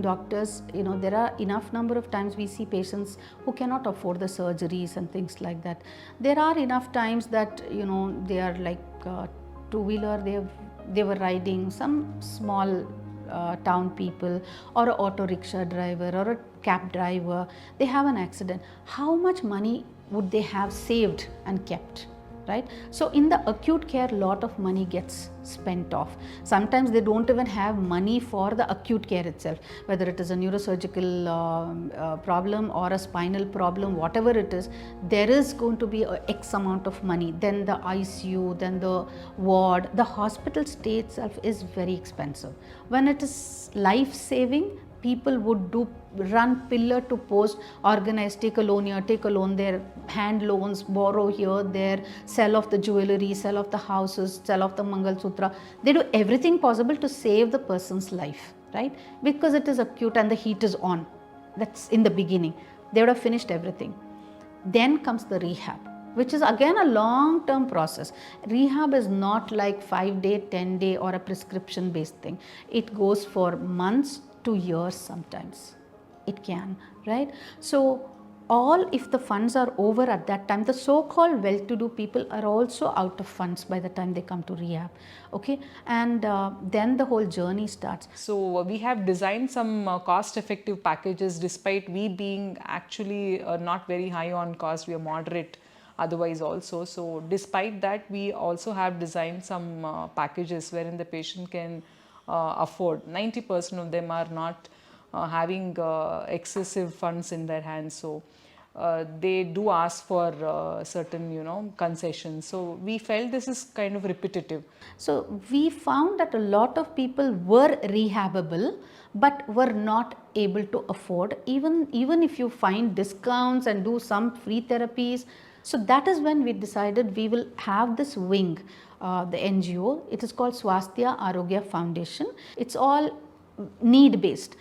doctors, there are enough number of times we see patients who cannot afford the surgeries and things like that. There are enough times that, they are like two-wheeler, they were riding, some small town people or an auto rickshaw driver or a cab driver, they have an accident. How much money would they have saved and kept? Right? So in the acute care, lot of money gets spent off. Sometimes they don't even have money for the acute care itself, whether it is a neurosurgical problem or a spinal problem, whatever it is, there is going to be a X amount of money. Then the ICU, then the ward, the hospital stay itself is very expensive. When it is life-saving, people would run pillar to post, organize, take a loan here, take a loan there, hand loans, borrow here, there, sell off the jewelry, sell off the houses, sell off the Mangal Sutra. They do everything possible to save the person's life, right? Because it is acute and the heat is on. That's in the beginning. They would have finished everything. Then comes the rehab, which is again a long-term process. Rehab is not like 5-day, 10-day or a prescription-based thing. It goes for months to years sometimes. It can, right? So if the funds are over at that time, the so-called well-to-do people are also out of funds by the time they come to rehab, okay? And then the whole journey starts. So we have designed some cost-effective packages, despite we being actually not very high on cost, we are moderate otherwise also. So despite that, we also have designed some packages wherein the patient can afford. 90% of them are not having excessive funds in their hands, so they do ask for certain concessions. So we felt this is kind of repetitive. So we found that a lot of people were rehabable but were not able to afford, even if you find discounts and do some free therapies. So that is when we decided we will have this wing, the NGO. It is called Swaasthya Arogya Foundation. It's all need based.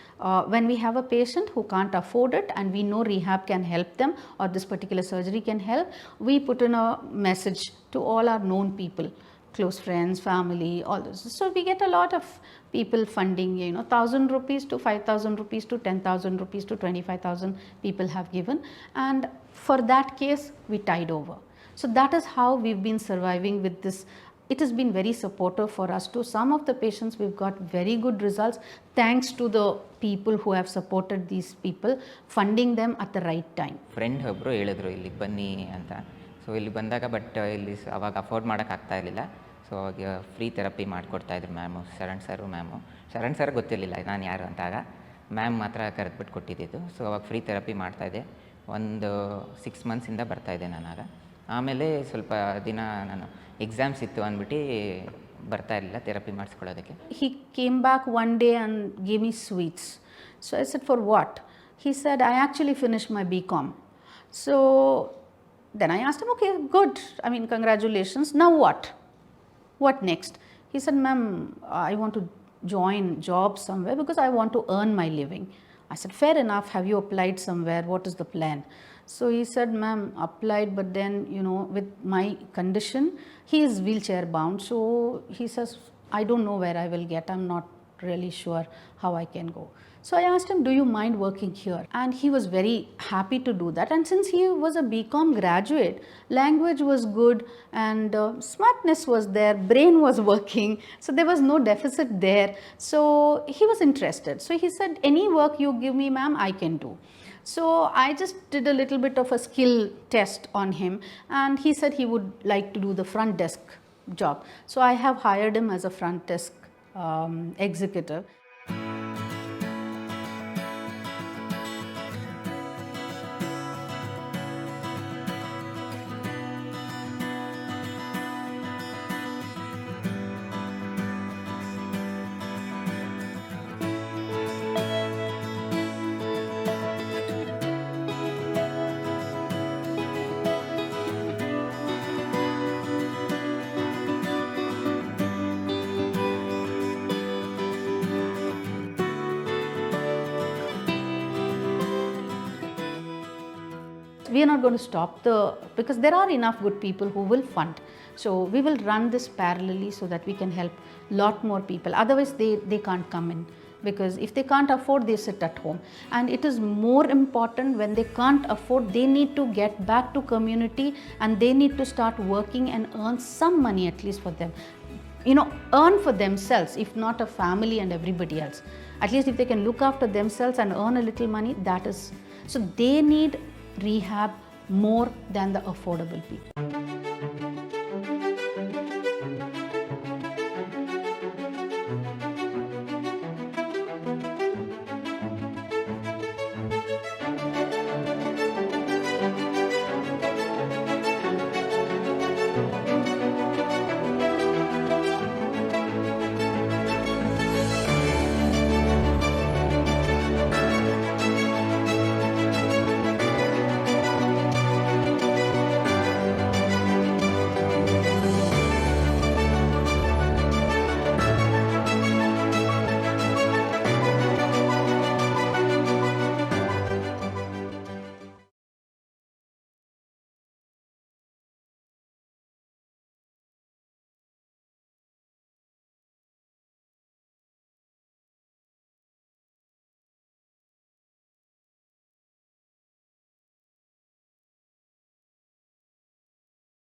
When we have a patient who can't afford it and we know rehab can help them or this particular surgery can help, we put in a message to all our known people, close friends, family, all this. So we get a lot of people funding, 1,000 rupees to 5,000 rupees to 10,000 rupees to 25,000 people have given, and for that case we tide over. So that is how we've been surviving with this. It has been very supportive for us too. Some of the patients, we've got very good results thanks to the people who have supported these people, funding them at the right time. Friend ಒಬ್ಬರು ಹೇಳಿದ್ರು ಇಲ್ಲಿಗೆ ಬನ್ನಿ ಅಂತ. So ಇಲ್ಲಿ ಬಂದಾಗ but ಇಲ್ಲಿ ಅವಾಗ afford ಮಾಡೋಕ್ಕಾಗ್ತಾ ಇರಲಿಲ್ಲ. ಸೊ ಅವಾಗ ಫ್ರೀ ಥೆರಪಿ ಮಾಡಿಕೊಡ್ತಾಯಿದ್ರು ಮ್ಯಾಮು, ಶರಣ್ ಸರ್ ಗೊತ್ತಿರಲಿಲ್ಲ ನಾನು ಯಾರು ಅಂತ. ಆಗ ಮ್ಯಾಮ್ ಮಾತ್ರ ಕರೆದ್ಬಿಟ್ಟು ಕೊಟ್ಟಿದ್ದು. ಸೊ ಅವಾಗ ಫ್ರೀ ಥೆರಪಿ ಮಾಡ್ತಾಯಿದ್ದೆ. ಒಂದು 6 ಮಂತ್ಸಿಂದ ಬರ್ತಾಯಿದ್ದೆ ನಾನು. ಆಗ ಆಮೇಲೆ ಸ್ವಲ್ಪ ದಿನ ನಾನು ಎಕ್ಸಾಮ್ಸ್ ಇತ್ತು ಅಂದ್ಬಿಟ್ಟು ಬರ್ತಾ ಇರಲಿಲ್ಲ therapy ಮಾಡಿಸ್ಕೊಳ್ಳೋದಕ್ಕೆ. He came back one day and gave me sweets. So I said, for what? He said, I actually finished my BCom. So then I asked him, okay, good. I mean, congratulations. Now what? What next? He said, ma'am, I want to join job somewhere because I want to earn my living. I said, fair enough. Have you applied somewhere? What is the plan? So he said, ma'am, applied, but then, with my condition, he is wheelchair bound. So he says, I don't know where I will get. I'm not really sure how I can go. So I asked him, do you mind working here? And he was very happy to do that. And since he was a BCom graduate, language was good and smartness was there, brain was working. So there was no deficit there. So he was interested. So he said, any work you give me, ma'am, I can do. So I just did a little bit of a skill test on him, and he said he would like to do the front desk job. So I have hired him as a front desk executive. We are not going to stop because there are enough good people who will fund. So we will run this parallelly so that we can help lot more people. Otherwise they can't come in. because if they can't afford, they sit at home. And it is more important, when they can't afford, they need to get back to community and they need to start working and earn some money at least for them. Earn for themselves, if not a family and everybody else. At least if they can look after themselves and earn a little money, that is. So they need rehab more than the affordable people.